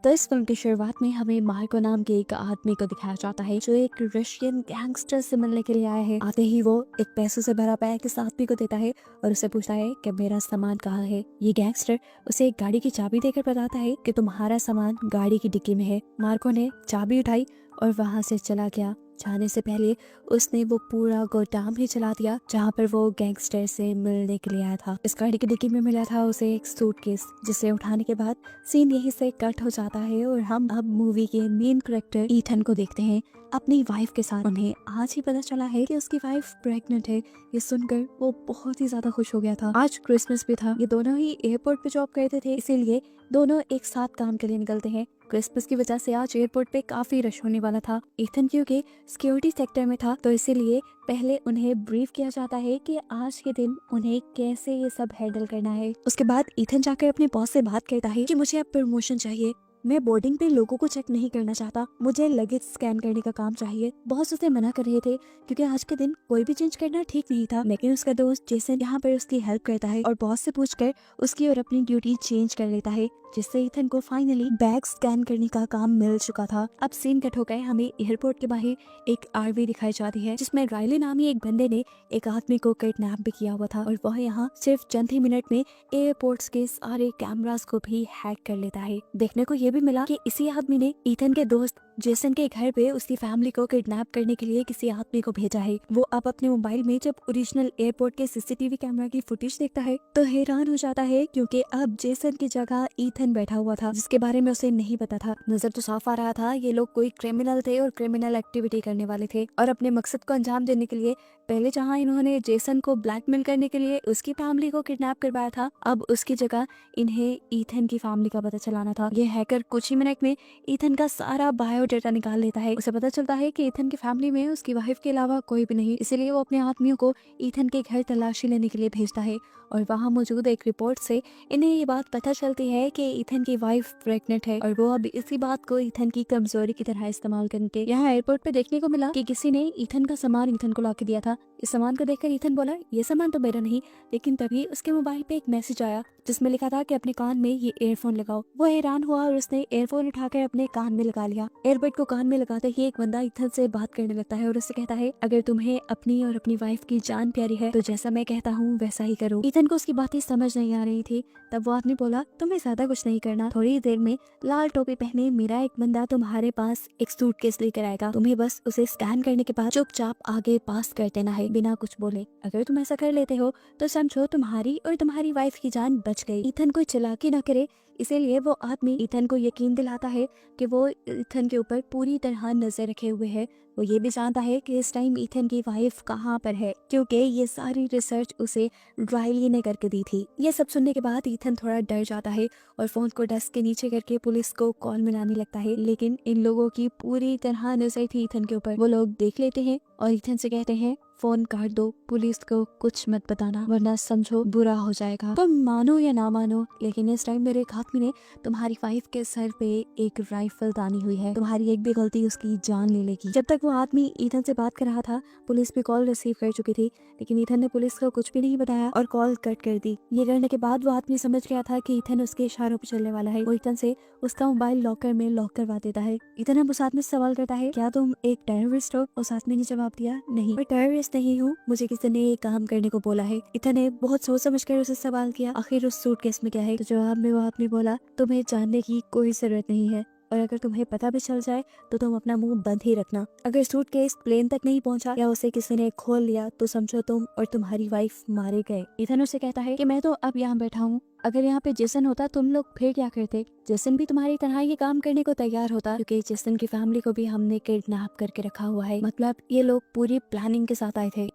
तो इस फिल्म की शुरुआत में हमें मार्को नाम के एक आदमी को दिखाया जाता है जो एक रशियन गैंगस्टर से मिलने के लिए आया है। आते ही वो एक पैसों से भरा बैग इस आदमी को देता है और उसे पूछता है कि मेरा सामान कहाँ है। ये गैंगस्टर उसे एक गाड़ी की चाबी देकर बताता है कि तुम्हारा सामान गाड़ी की डिक्की में है। मार्को ने चाबी उठाई और वहाँ से चला गया। जाने से पहले उसने वो पूरा गोदाम ही चला दिया जहाँ पर वो गैंगस्टर से मिलने के लिए आया था। इस गाड़ी की डिक्की में मिला था उसे एक सूटकेस, जिसे उठाने के बाद सीन यहीं से कट हो जाता है और हम अब मूवी के मेन कैरेक्टर ईथन को देखते हैं अपनी वाइफ के साथ। उन्हें आज ही पता चला है कि उसकी वाइफ प्रेग्नेंट है। ये सुनकर वो बहुत ही ज्यादा खुश हो गया था। आज क्रिसमस भी था। ये दोनों ही एयरपोर्ट पे जॉब करते थे, इसीलिए दोनों एक साथ काम के लिए निकलते हैं। क्रिसमस की वजह से आज एयरपोर्ट पे काफी रश होने वाला था। ईथन क्योंकि सिक्योरिटी सेक्टर में था तो इसीलिए पहले उन्हें ब्रीफ किया जाता है कि आज के दिन उन्हें कैसे ये सब हैंडल करना है। उसके बाद ईथन जाकर अपने बॉस से बात करता है कि मुझे अब प्रमोशन चाहिए। मैं बोर्डिंग पे लोगों को चेक नहीं करना चाहता, मुझे लगेज स्कैन करने का काम चाहिए। बॉस उसे मना कर रहे थे क्योंकि आज के दिन कोई भी चेंज करना ठीक नहीं था, लेकिन उसका दोस्त जेसन यहाँ पर उसकी हेल्प करता है और बॉस से पूछकर उसकी और अपनी ड्यूटी चेंज कर लेता है, जिससे ईथन को फाइनली बैग स्कैन करने का काम मिल चुका था। अब सीन कट हो गए, हमें एयरपोर्ट के बाहर एक आरवी दिखाई जाती है जिसमें रायले नामी एक बंदे ने एक आदमी को किडनैप भी किया हुआ था और वह यहाँ सिर्फ चंद ही मिनट में एयरपोर्ट्स के सारे कैमरास को भी हैक कर लेता है। देखने को ये भी मिला कि इसी आदमी ने ईथन के दोस्त जेसन के घर पे उसकी फैमिली को किडनैप करने के लिए किसी आदमी को भेजा है। वो अब अपने मोबाइल में जब ओरिजिनल एयरपोर्ट के सीसीटीवी कैमरा की फुटेज देखता है तो हैरान हो जाता है क्योंकि अब जेसन की जगह ईथन बैठा हुआ था, जिसके बारे में उसे नहीं पता था। नजर तो साफ आ रहा था ये लोग कोई क्रिमिनल थे और क्रिमिनल एक्टिविटी करने वाले थे और अपने मकसद को अंजाम देने के लिए पहले जहाँ इन्होंने जेसन को ब्लैकमेल करने के लिए उसकी फैमिली को किडनैप करवाया था, अब उसकी जगह इन्हें ईथन की फैमिली का पता चलाना था। ये हैकर कुछ ही मिनट में ईथन का सारा बायोडाटा निकाल लेता है। उसे पता चलता है कि ईथन की फैमिली में उसकी वाइफ के अलावा कोई भी नहीं, इसीलिए वो अपने आदमियों को ईथन के घर तलाशी लेने के लिए भेजता है और वहाँ मौजूद एक रिपोर्ट से इन्हें ये बात पता चलती है कि ईथन की वाइफ प्रेग्नेंट है और वो अब इसी बात को ईथन की कमजोरी की तरह इस्तेमाल करके यहाँ एयरपोर्ट पे देखने को मिला कि किसी ने ईथन का सामान ईथन को ला के दिया था। इस सामान को देखकर ईथन बोला ये सामान तो मेरा नहीं, लेकिन तभी उसके मोबाइल पे एक मैसेज आया जिसमें लिखा था कि अपने कान में ये ईयरफोन लगाओ। वो हैरान हुआ और उसने ईयरफोन उठाकर अपने कान में लगा लिया। एयरबड को कान में लगाते ही एक बंदा ईथन से बात करने लगता है और उससे कहता है अगर तुम्हें अपनी और अपनी वाइफ की जान प्यारी है तो जैसा मैं कहता हूँ वैसा ही करो। ईथन को उसकी बातें समझ नहीं आ रही थी। तब वो आदमी बोला तुम्हें ज्यादा कुछ नहीं करना, थोड़ी देर में लाल टोपी पहने मेरा एक बंदा तुम्हारे पास एक सूटकेस लेकर आएगा, तुम्हें बस उसे स्कैन करने के बाद चुपचाप आगे पास कर देना है बिना कुछ बोले। अगर तुम ऐसा कर लेते हो तो समझो तुम्हारी और तुम्हारी वाइफ की जान बच गई। ईथन कोई चालाकी न करे, इसीलिए वो आदमी ईथन को यकीन दिलाता है कि वो ईथन के ऊपर पूरी तरह नजर रखे हुए है। वो ये भी जानता है कि इस टाइम ईथन की वाइफ कहाँ पर है क्योंकि ये सारी रिसर्च उसे रायली ने करके दी थी। ये सब सुनने के बाद ईथन थोड़ा डर जाता है और फोन को डेस्क के नीचे करके पुलिस को कॉल मिलाने लगता है, लेकिन इन लोगों की पूरी तरह नजर थी ईथन के ऊपर। वो लोग देख लेते हैं और ईथन से कहते हैं फोन काट दो, पुलिस को कुछ मत बताना वरना समझो बुरा हो जाएगा। तुम मानो या ना मानो, लेकिन इस टाइम मेरे एक आदमी ने तुम्हारी वाइफ के सर पे एक राइफल तानी हुई है, तुम्हारी एक भी गलती उसकी जान ले लेगी। जब तक वो आदमी ईथन से बात कर रहा था पुलिस भी कॉल रिसीव कर चुकी थी, लेकिन ईथन ने पुलिस को कुछ भी नहीं बताया और कॉल कट कर दी। ये करने के बाद वो आदमी समझ गया था कि ईथन उसके इशारों पर चलने वाला है। वो ईथन से उसका मोबाइल लॉकर में लॉक करवा देता है। ईथन अब उस आदमी से सवाल करता है क्या तुम एक टेररिस्ट हो? उस आदमी ने जवाब दिया नहीं, मैं टेररिस्ट नहीं हूँ, मुझे किसी ने ये काम करने को बोला है। ईथन ने बहुत सोच समझ कर उसे सवाल किया आखिर उस सूटकेस में क्या है? तो जवाब में वो आदमी बोला तुम्हें जानने की कोई जरूरत नहीं है और अगर तुम्हें पता भी चल जाए तो तुम अपना मुंह बंद ही रखना। अगर सूटकेस प्लेन तक नहीं पहुंचा या उसे किसी ने खोल लिया तो समझो तुम और तुम्हारी वाइफ मारे गए। ईथन उसे कहता है कि मैं तो अब यहाँ बैठा हूँ, अगर यहाँ पे जेसन होता तुम लोग फिर क्या करते? जेसन भी तुम्हारी तरह ये काम करने को तैयार होता क्योंकि जेसन की फैमिली को भी हमने किडनैप करके रखा हुआ है, मतलब ये लोग पूरी प्लानिंग के साथ आए थे।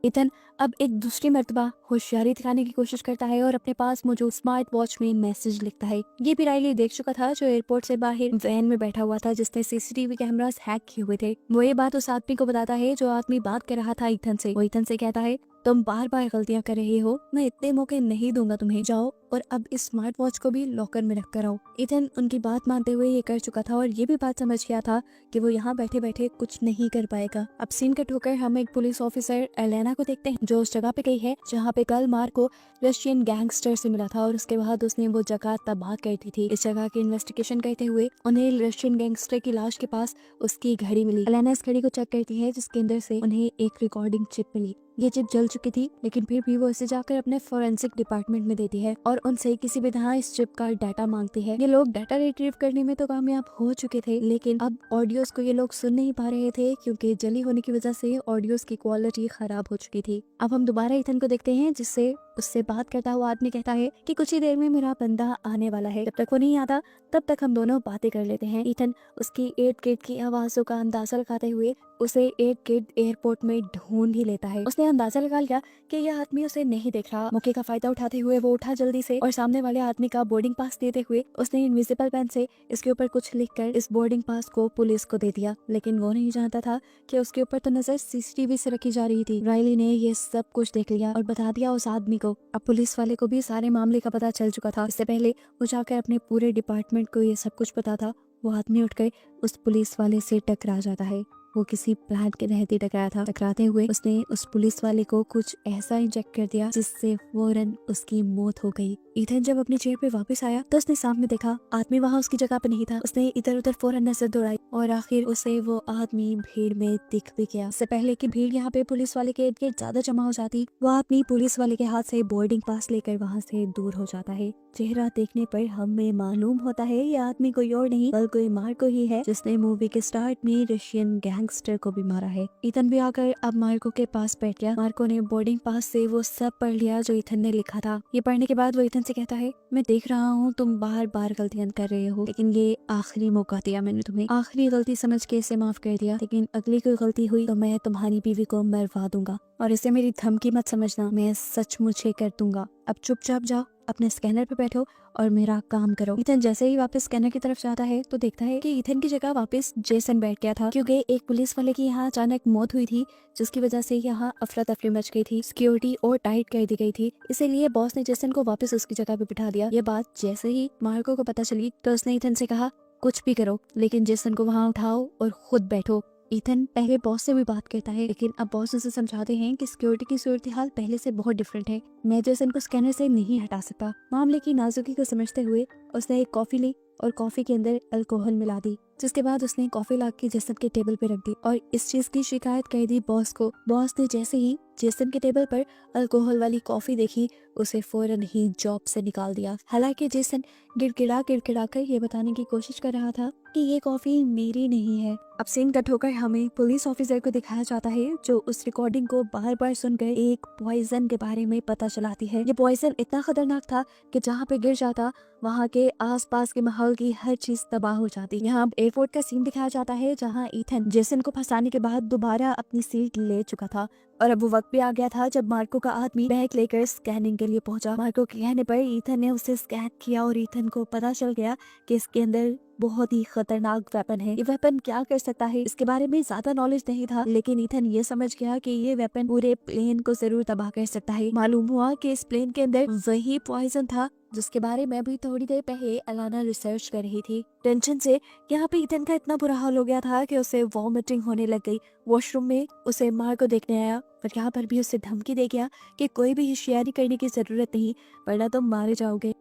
ईथन अब एक दूसरी मर्तबा होशियारी दिखाने की कोशिश करता है और अपने पास मौजूद स्मार्ट वॉच में मैसेज लिखता है। ये भी रायली देख चुका था जो एयरपोर्ट से बाहर वैन में बैठा हुआ था जिसने सीसीटीवी कैमरास हैक किए हुए थे। वो ये बात उस आदमी को बताता है जो आदमी बात कर रहा था ईथन से। वो ईथन से कहता है तुम बार बार गलतियां कर रहे हो, मैं इतने मौके नहीं दूंगा तुम्हें, जाओ और अब इस स्मार्ट वॉच को भी लॉकर में रख कर आओ। ईथन उनकी बात मानते हुए ये कर चुका था और ये भी बात समझ गया था कि वो यहाँ बैठे बैठे कुछ नहीं कर पाएगा। अब सीन कट होकर हम एक पुलिस ऑफिसर एलेना को देखते हैं जो उस जगह पे गई है जहाँ पे कल मार्को रशियन गैंगस्टर से मिला था और उसके बाद उसने वो जगह तबाह कर दी थी। इस जगह की इन्वेस्टिगेशन करते हुए उन्हें रशियन गैंगस्टर की लाश के पास उसकी घड़ी मिली। एलेना इस घड़ी को चेक करती है जिसके अंदर से उन्हें एक रिकॉर्डिंग चिप मिली। ये चिप जल चुकी थी लेकिन फिर भी वो इसे जाकर अपने फोरेंसिक डिपार्टमेंट में देती है और उनसे किसी भी तरह इस चिप का डाटा मांगती है। ये लोग डाटा रिट्रीव करने में तो कामयाब हो चुके थे लेकिन अब ऑडियोज को ये लोग सुन नहीं पा रहे थे क्योंकि जली होने की वजह से ऑडियोज की क्वालिटी खराब हो चुकी थी। अब हम दोबारा ईथन को देखते हैं जिससे उससे बात करता हुआ आदमी कहता है कि कुछ ही देर में मेरा बंदा आने वाला है, जब तक वो नहीं आता तब तक हम दोनों बातें कर लेते हैं। ईथन उसकी 8 गेट की आवाजों का अंदाजा लगाते हुए उसे 8 गेट एयरपोर्ट में ढूंढ ही लेता है। उसने अंदाजा लगा लिया कि यह आदमी उसे नहीं देख रहा। मौके का फायदा उठाते हुए वो उठा जल्दी से और सामने वाले आदमी का बोर्डिंग पास देते हुए उसने इनविजिबल पेन से इसके ऊपर कुछ लिखकर इस बोर्डिंग पास को पुलिस को दे दिया। लेकिन वो नहीं जानता था कि उसके ऊपर तो नजर सीसीटीवी से रखी जा रही थी। राइली ने ये सब कुछ देख लिया और बता दिया उस आदमी को। अब पुलिस वाले को भी सारे मामले का पता चल चुका था। इससे पहले वो जाकर अपने पूरे डिपार्टमेंट को ये सब कुछ पता था। वो आदमी उठकर उस पुलिस वाले से टकरा जाता है। वो किसी प्लान के तहत ही टकराया था। टकराते हुए उसने उस पुलिस वाले को कुछ ऐसा इंजेक्ट कर दिया जिससे फौरन उसकी मौत हो गई। ईथन जब अपनी चेयर पे वापस आया तो उसने सामने देखा आदमी वहाँ उसकी जगह पे नहीं था। उसने इधर उधर फौरन नजर दौड़ाई और आखिर उसे वो आदमी भीड़ में दिख भी गया। इससे पहले कि भीड़ यहाँ पे पुलिस वाले के इर्द गिर्द ज्यादा जमा हो जाती, वो आदमी पुलिस वाले के हाथ से बोर्डिंग पास लेकर वहाँ से दूर हो जाता है। चेहरा देखने पर हमें मालूम होता है ये आदमी कोई और नहीं बल्कि मार्को ही है जिसने मूवी के स्टार्ट में रशियन गैंगस्टर को भी मारा है। ईथन भी आकर अब मार्को के पास बैठ गया। मार्को ने बोर्डिंग पास से वो सब पढ़ लिया जो ईथन ने लिखा था। ये पढ़ने के बाद वो ईथन से कहता है, मैं देख रहा हूँ तुम बार बार गलतियां कर रहे हो लेकिन ये आखिरी मौका दिया मैंने तुम्हें। आखिरी गलती समझ के इसे माफ कर दिया लेकिन अगली कोई गलती हुई तो मैं तुम्हारी बीवी को मरवा दूंगा और इसे मेरी धमकी मत समझना, मैं सचमुच ही कर दूंगा। अब चुपचाप जाओ अपने स्कैनर पे बैठो और मेरा काम करो। ईथन जैसे ही वापस स्कैनर की तरफ जाता है तो देखता है कि ईथन की जगह वापस जेसन बैठ गया था क्योंकि एक पुलिस वाले की यहाँ अचानक मौत हुई थी जिसकी वजह से यहाँ अफरा तफरी मच गई थी, सिक्योरिटी और टाइट कर दी गई थी। इसीलिए बॉस ने जेसन को वापस उसकी जगह पे बिठा दिया। ये बात जैसे ही मार्को को पता चली तो उसने ईथन से कहा कुछ भी करो लेकिन जेसन को वहाँ उठाओ और खुद बैठो। ईथन पहले बॉस से भी बात करता है लेकिन अब बॉस उसे समझाते हैं कि सिक्योरिटी की सूरत हाल पहले से बहुत डिफरेंट है। मैं जेसन को स्कैनर से नहीं हटा सकता। मामले की नाजुकी को समझते हुए उसने एक कॉफी ली और कॉफी के अंदर अल्कोहल मिला दी जिसके बाद उसने कॉफी ला के जेसन के टेबल पे रख दी और इस चीज की शिकायत कर दी बॉस को। बॉस ने जैसे ही जेसन के टेबल पर अल्कोहल वाली कॉफी देखी उसे फौरन ही जॉब से निकाल दिया। हालांकि जेसन गिड़गिड़ा कर ये बताने की कोशिश कर रहा था कि ये कॉफी मेरी नहीं है। अब सीन कट होकर हमें पुलिस ऑफिसर को दिखाया जाता है जो उस रिकॉर्डिंग को बार बार सुनकर एक पॉइजन के बारे में पता चलाती है। ये पॉइजन इतना खतरनाक था कि जहाँ पे गिर जाता वहाँ के आसपास के माहौल की हर चीज तबाह हो जाती। यहाँ एयरपोर्ट का सीन दिखाया जाता है जहाँ ईथन जेसन को फंसाने के बाद दोबारा अपनी सीट ले चुका था और अब वो वक्त भी आ गया था जब मार्को का आदमी बैग लेकर स्कैनिंग के लिए पहुंचा। मार्को के कहने पर ईथन ने उसे स्कैन किया और ईथन को पता चल गया कि इसके अंदर बहुत ही खतरनाक वेपन है। ये वेपन क्या कर सकता है इसके बारे में ज्यादा नॉलेज नहीं था लेकिन ईथन ये समझ गया कि ये वेपन पूरे प्लेन को जरूर तबाह कर सकता है। मालूम हुआ कि इस प्लेन के अंदर वही पॉइजन था जिसके बारे में भी थोड़ी देर पहले अलाना रिसर्च कर रही थी। टेंशन से यहाँ पे ईथन का इतना बुरा हाल हो गया था कि उसे वॉमिटिंग होने लग गई। वॉशरूम में उसे मार को देखने आया पर यहाँ पर भी उसे धमकी दे गया कि कोई भी होशियारी करने की जरूरत नहीं वरना तुम मारे जाओगे।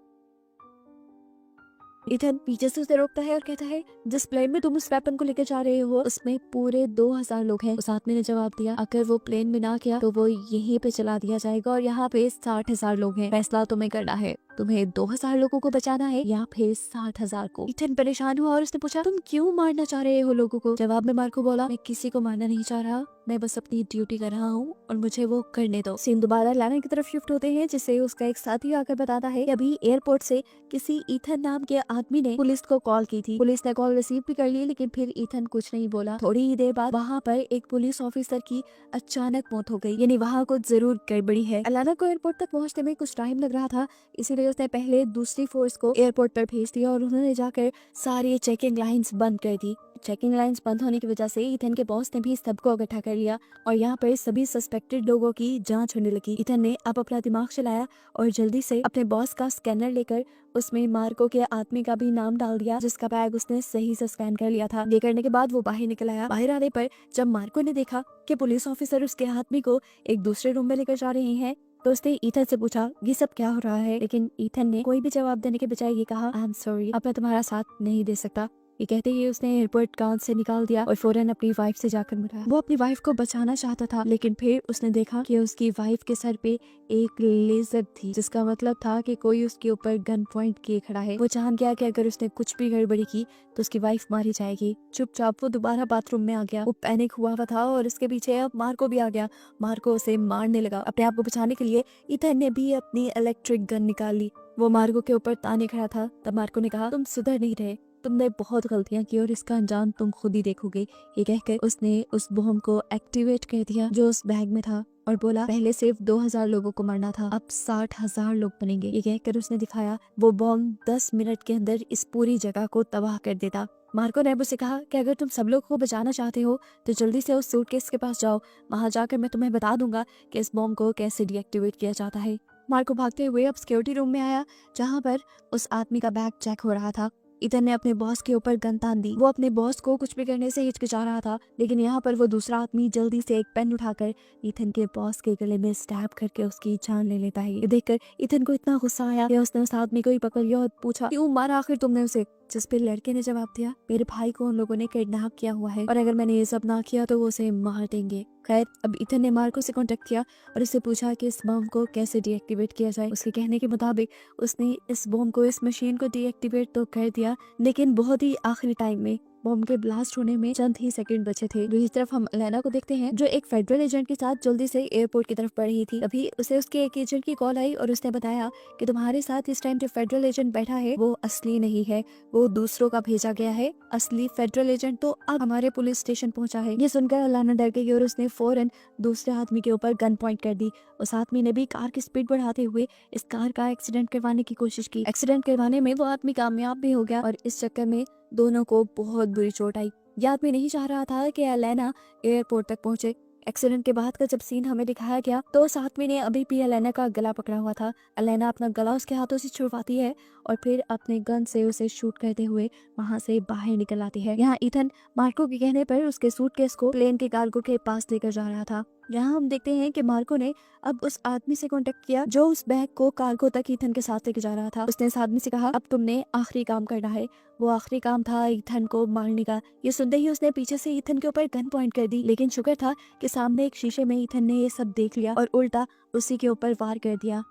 ईथन पीछे से उसे रोकता है और कहता है जिस प्लेन में तुम उस वेपन को लेकर जा रहे हो उसमें पूरे 2000 लोग हैं। उस आदमी ने जवाब दिया अगर वो प्लेन में ना किया तो वो यहीं पे चला दिया जाएगा और यहाँ पे 60,000 लोग हैं। फैसला तुम्हें करना है, तुम्हें 2000 लोगों को बचाना है या फिर 60,000 को। ईथन परेशान हुआ और उसने पूछा तुम क्यों मारना चाह रहे हो लोगों को। जवाब में मार्को बोला मैं किसी को मारना नहीं चाह रहा, मैं बस अपनी ड्यूटी कर रहा हूँ और मुझे वो करने दो। सीन दोबारा लाना की तरफ शिफ्ट होते हैं जिसे उसका एक साथी आकर बताता है कि अभी एयरपोर्ट से किसी ईथन नाम के आदमी ने पुलिस को कॉल की थी। पुलिस ने कॉल रिसीव भी कर ली लेकिन फिर ईथन कुछ नहीं बोला। थोड़ी ही देर बाद वहाँ पर एक पुलिस ऑफिसर की अचानक मौत हो गई, यानी वहाँ कुछ जरूर गड़बड़ी है। अलाना को एयरपोर्ट तक पहुँचने में कुछ टाइम लग रहा था इसीलिए उसने पहले दूसरी फोर्स को एयरपोर्ट पर भेज दिया और उन्होंने जाकर सारी चेकिंग लाइंस बंद कर दी। चेकिंग लाइंस बंद होने की वजह से ईथन के बॉस ने भी सबको इकट्ठा कर लिया और यहाँ पर सभी सस्पेक्टेड लोगों की जांच होने लगी। ईथन ने अब अपना दिमाग चलाया और जल्दी से अपने बॉस का स्कैनर लेकर उसमें मार्को के आदमी का भी नाम डाल दिया, जिसका बैग उसने सही से स्कैन कर लिया था। ये करने के बाद वो बाहर निकल आया। बाहर आने पर जब मार्को ने देखा कि पुलिस ऑफिसर उसके आदमी को एक दूसरे रूम में लेकर जा रहे हैं, तो उसने ईथन से पूछा ये सब क्या हो रहा है, लेकिन ईथन ने कोई भी जवाब देने के बजाय ये कहा आई एम सॉरी, अब मैं तुम्हारा साथ नहीं दे सकता। ये कहते ही उसने एयरपोर्ट कांच से निकाल दिया और फौरन अपनी वाइफ से जाकर मिला। वो अपनी वाइफ को बचाना चाहता था, लेकिन फिर उसने देखा कि उसकी वाइफ के सर पे एक लेजर थी, जिसका मतलब था कि कोई उसके ऊपर गन पॉइंट किए खड़ा है। वो जान गया कि अगर उसने कुछ भी गड़बड़ी की तो उसकी वाइफ मारी जाएगी। चुपचाप वो दोबारा बाथरूम में आ गया। वो पैनिक हुआ था और इसके पीछे अब मार्को भी आ गया। मार्को उसे मारने लगा। अपने आप को बचाने के लिए ईथन ने भी अपनी इलेक्ट्रिक गन निकाल ली। वो मार्को के ऊपर ताने खड़ा था। तब मार्को ने कहा तुम सुधर नहीं रहे, तुमने बहुत गलतियां की और इसका अंजाम तुम खुद ही देखोगे। ये कहकर उसने उस बॉम्ब को एक्टिवेट कर दिया जो उस बैग में था और बोला पहले सिर्फ 2000 लोगों को मरना था, अब 60,000 लोग बनेंगे। ये कहकर उसने दिखाया वो बॉम्ब 10 मिनट के अंदर इस पूरी जगह को तबाह कर देता। मार्को ने उससे कहा कि अगर तुम सब लोग को बचाना चाहते हो तो जल्दी से उस सूटकेस के पास जाओ, वहां जाकर मैं तुम्हें बता दूंगा कि इस बॉम्ब को कैसे डीएक्टिवेट किया जाता है। मार्को भागते हुए अब सिक्योरिटी रूम में आया, जहाँ पर उस आदमी का बैग चेक हो रहा था। ईथन ने अपने बॉस के ऊपर गन तान दी। वो अपने बॉस को कुछ भी करने से हिचकिचा रहा था, लेकिन यहाँ पर वो दूसरा आदमी जल्दी से एक पेन उठाकर ईथन के बॉस के गले में स्टैब करके उसकी जान ले लेता है। ये देखकर ईथन को इतना गुस्सा आया कि उसने उस आदमी को ही पकड़ लिया और पूछा क्यों मारा आखिर तुमने उसे। जिस पे लड़के ने जवाब दिया मेरे भाई को उन लोगों ने किडनैप किया हुआ है और अगर मैंने ये सब ना किया तो वो उसे मार देंगे। खैर अब ईथन ने मार्को से कांटेक्ट किया और उससे पूछा कि इस बम को कैसे डीएक्टिवेट किया जाए। उसके कहने के मुताबिक उसने इस बम को, इस मशीन को डीएक्टिवेट तो कर दिया, लेकिन बहुत ही आखिरी टाइम में। बॉम्ब के ब्लास्ट होने में चंद ही सेकंड बचे थे। दूसरी तरफ हम एलेना को देखते हैं जो एक फेडरल एजेंट के साथ जल्दी से एयरपोर्ट की तरफ बढ़ रही थी। तभी उसे उसके एक एजेंट की कॉल आई और उसने बताया कि तुम्हारे साथ इस टाइम जो फेडरल एजेंट बैठा है वो असली नहीं है, वो दूसरों का भेजा गया है। असली फेडरल एजेंट तो अब हमारे पुलिस स्टेशन पहुंचा है। ये सुनकर एलेना डर गई और उसने फौरन दूसरे आदमी के ऊपर गन पॉइंट कर दी। उस आदमी ने भी कार की स्पीड बढ़ाते हुए इस कार का एक्सीडेंट करवाने की कोशिश की। एक्सीडेंट करवाने में वो आदमी कामयाब भी हो गया और इस चक्कर में दोनों को बहुत बुरी चोट आई। यह आदमी नहीं चाह रहा था कि एलेना एयरपोर्ट तक पहुंचे। एक्सीडेंट के बाद का जब सीन हमें दिखाया गया तो उस आदमी ने अभी भी एलेना का गला पकड़ा हुआ था। एलेना अपना गला उसके हाथों से छुड़वाती है और फिर अपने गन से उसे शूट करते हुए वहां से बाहर निकल आती है। यहाँ ईथन मार्को के कहने पर उसके सूटकेस को प्लेन के कार्गो के पास लेकर जा रहा था। यहाँ हम देखते हैं कि मार्को ने अब उस आदमी से कांटेक्ट किया जो उस बैग को कार्गो तक ईथन के साथ लेके जा रहा था। उसने इस आदमी से कहा अब तुमने आखिरी काम करना है। वो आखिरी काम था ईथन को मारने का। ये सुनते ही उसने पीछे से ईथन के ऊपर गन पॉइंट कर दी, लेकिन शुक्र था कि सामने एक शीशे में ईथन ने ये सब देख लिया और उल्टा उसी के ऊपर वार कर दिया।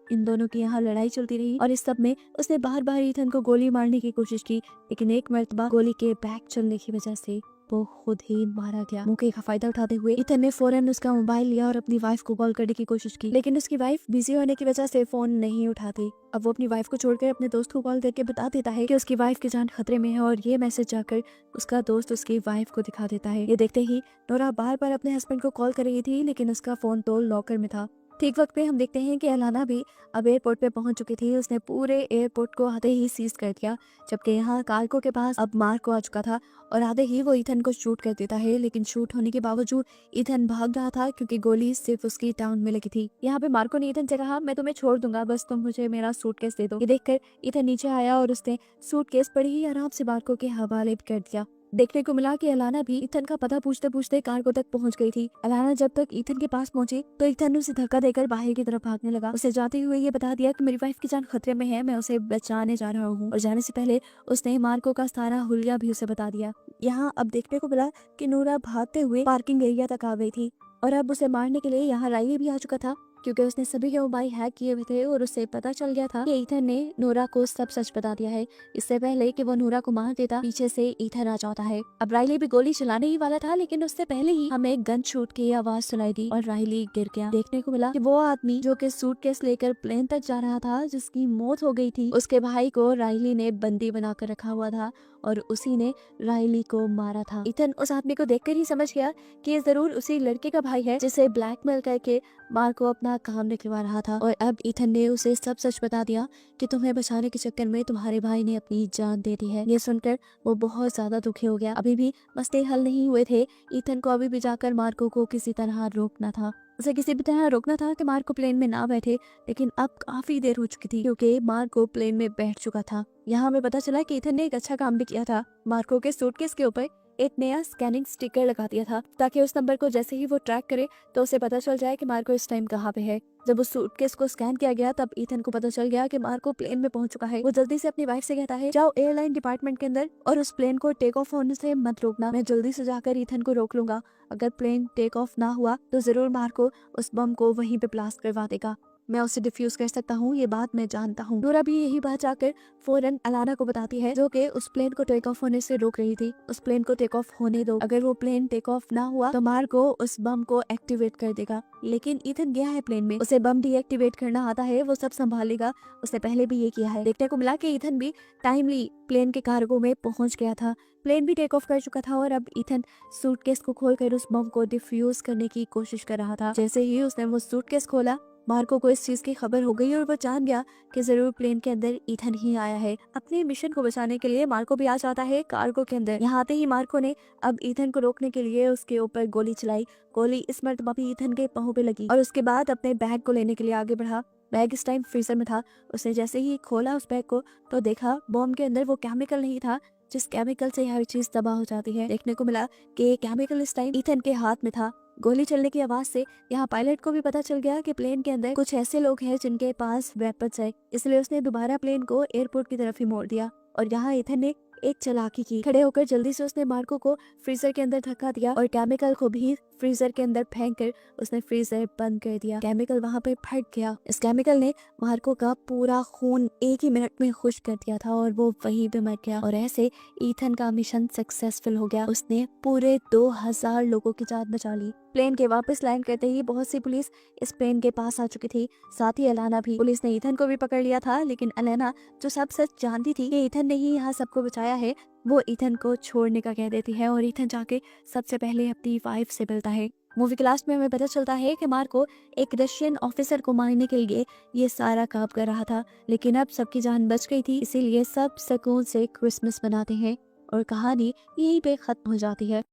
इन दोनों की यहाँ लड़ाई चलती रही और इस सब में उसने बार बार ईथन को गोली मारने की कोशिश की, लेकिन एक मर्तबा गोली के बैक चलने की वजह से वो खुद ही मारा गया। मौके का फायदा उठाते हुए ईथन ने फौरन उसका मोबाइल लिया और अपनी वाइफ को कॉल करने की कोशिश की, लेकिन उसकी वाइफ बिजी होने की वजह से फोन नहीं उठाती। अब वो अपनी वाइफ को छोड़कर अपने दोस्त को कॉल करके बता देता है कि उसकी वाइफ की जान खतरे में है और ये मैसेज जाकर उसका दोस्त उसकी वाइफ को दिखा देता है। ये देखते ही नोरा बार बार अपने हस्बैंड को कॉल कर रही थी, लेकिन उसका फोन तो लॉकर में था। ठीक वक्त पे हम देखते हैं कि एलाना भी अब एयरपोर्ट पे पहुंच चुकी थी। उसने पूरे एयरपोर्ट को आधे ही सीज कर दिया, जबकि यहाँ कार्गो के पास अब मार्को आ चुका था और आधे ही वो ईथन को शूट कर देता है, लेकिन शूट होने के बावजूद ईथन भाग रहा था क्योंकि गोली सिर्फ उसकी टाउन में लगी थी। यहाँ पे मार्को ने ईथन से कहा मैं तुम्हें छोड़ दूंगा, बस तुम मुझे मेरा सूटकेस दे दो। ये देखकर ईथन नीचे आया और उसने सूटकेस बड़ी ही आराम से मार्को के हवाले कर दिया। देखने को मिला कि एलाना भी ईथन का पता पूछते पूछते कार्गो तक पहुंच गई थी। एलाना जब तक ईथन के पास पहुंची तो ईथन उसे धक्का देकर बाहर की तरफ भागने लगा। उसे जाते हुए ये बता दिया कि मेरी वाइफ की जान खतरे में है, मैं उसे बचाने जा रहा हूँ। और जाने से पहले उसने मार्को का सारा हुलिया भी उसे बता दिया। यहाँ अब देखने को मिला कि नूरा भागते हुए पार्किंग एरिया तक आ गई थी और अब उसे मारने के लिए यहाँ राइली भी आ चुका था, क्योंकि उसने सभी के मोबाइल हैक किए हुए थे और उससे पता चल गया था कि ईथन ने नोरा को सब सच बता दिया है। इससे पहले कि वो नोरा को मार देता, पीछे से ईथन आ जाता है। अब राइली भी गोली चलाने ही वाला था, लेकिन उससे पहले ही हमें गन शूट की आवाज सुनाई दी और राइली गिर गया। देखने को मिला कि वो आदमी जो कि सूटकेस लेकर प्लेन तक जा रहा था, जिसकी मौत हो गई थी, उसके भाई को राइली ने बंदी बनाकर रखा हुआ था और उसी ने राइली को मारा था। ईथन उस आदमी को देखकर ही समझ गया कि ये जरूर उसी लड़के का भाई है जिसे ब्लैकमेल करके मार्को अपना अपना काम निकलवा रहा था और अब ईथन ने उसे सब सच बता दिया कि तुम्हें बचाने के चक्कर में तुम्हारे भाई ने अपनी जान दे दी है। ये सुनकर वो बहुत ज्यादा दुखी हो गया। अभी भी मसले हल नहीं हुए थे। ईथन को अभी भी जाकर मार्को को किसी तरह रोकना था। उसे किसी भी तरह रोकना था कि मार्को प्लेन में ना बैठे, लेकिन अब काफी देर हो चुकी थी क्योंकि मार्को प्लेन में बैठ चुका था। यहाँ हमें पता चला कि ईथन ने एक अच्छा काम भी किया था। मार्को के सूटकेस के ऊपर एक नया स्कैनिंग स्टिकर लगा दिया था ताकि उस नंबर को जैसे ही वो ट्रैक करे तो उसे पता चल जाए कि मार्को इस टाइम कहाँ पे है। जब उस सूटकेस को स्कैन किया गया तब ईथन को पता चल गया कि मार्को प्लेन में पहुंच चुका है। वो जल्दी से अपनी वाइफ से कहता है, जाओ एयरलाइन डिपार्टमेंट के अंदर और उस प्लेन को टेक ऑफ होने से मत रोकना। मैं जल्दी से जाकर ईथन को रोक लूंगा। अगर प्लेन टेक ऑफ ना हुआ तो जरूर मार्को उस बम को वहीं पे ब्लास्ट करवा देगा। मैं उसे डिफ्यूज कर सकता हूँ, ये बात मैं जानता हूँ। नूरा भी यही बात जाकर फौरन अलाना को बताती है, जो कि उस प्लेन को टेक ऑफ होने से रोक रही थी। उस प्लेन को टेक ऑफ होने दो। अगर वो प्लेन टेक ऑफ ना हुआ तो मार्को उस बम को एक्टिवेट कर देगा। लेकिन ईथन गया है प्लेन में, उसे बम डीएक्टिवेट करना आता है, वो सब संभालेगा। उसने पहले भी ये किया है। देखने को मिला कि ईथन भी टाइमली प्लेन के कार्गो में पहुंच गया था। प्लेन भी टेक ऑफ कर चुका था और अब ईथन सूटकेस को खोलकर उस बम को डिफ्यूज करने की कोशिश कर रहा था। जैसे ही उसने वो सूटकेस खोला, मार्को को इस चीज की खबर हो गई और वो जान गया कि जरूर प्लेन के अंदर ईथन ही आया है। अपने मिशन को बचाने के लिए मार्को भी आ जाता है कार्गो के अंदर। यहाँ आते ही मार्को ने अब ईथन को रोकने के लिए उसके ऊपर गोली चलाई। गोली इस मर्तबा भी ईथन के पाँव पे लगी और उसके बाद अपने बैग को लेने के लिए आगे बढ़ा। बैग इस टाइम फ्रीजर में था। उसने जैसे ही खोला उस बैग को तो देखा बॉम्ब के अंदर वो केमिकल नहीं था जिस केमिकल से हर चीज तबाह हो जाती है। देखने को मिला कि केमिकल इस टाइम ईथन के हाथ में था। गोली चलने की आवाज से यहाँ पायलट को भी पता चल गया कि प्लेन के अंदर कुछ ऐसे लोग हैं जिनके पास वेपन्स है, इसलिए उसने दोबारा प्लेन को एयरपोर्ट की तरफ ही मोड़ दिया। और यहाँ ईथन ने एक चालाकी की। खड़े होकर जल्दी से उसने मार्को को फ्रीजर के अंदर धक्का दिया और केमिकल को भी फ्रीजर के अंदर फेंक कर उसने फ्रीजर बंद कर दिया। केमिकल वहाँ पे फट गया। इस केमिकल ने मार्को का पूरा खून एक ही मिनट में खुश्क कर दिया था और वो वहीं पे मर गया। और ऐसे ईथन का मिशन सक्सेसफुल हो गया। उसने पूरे 2000 लोगों की जान बचा ली। प्लेन के वापस लैंड करते ही बहुत सी पुलिस इस प्लेन के पास आ चुकी थी, साथ ही अलाना भी। पुलिस ने ईथन को भी पकड़ लिया था, लेकिन अलाना जो सब सच जानती थी कि ईथन ने ही यहाँ सबको बचाया है, वो ईथन को छोड़ने का कह देती है और ईथन जाके सबसे पहले अपनी वाइफ से मिलता है। मूवी के लास्ट में हमें पता चलता है कि मार्को एक रशियन ऑफिसर को मारने के लिए ये सारा काम कर रहा था, लेकिन अब सबकी जान बच गई थी, इसीलिए सब सुकून से क्रिसमस मनाते हैं और कहानी यहीं पे खत्म हो जाती है।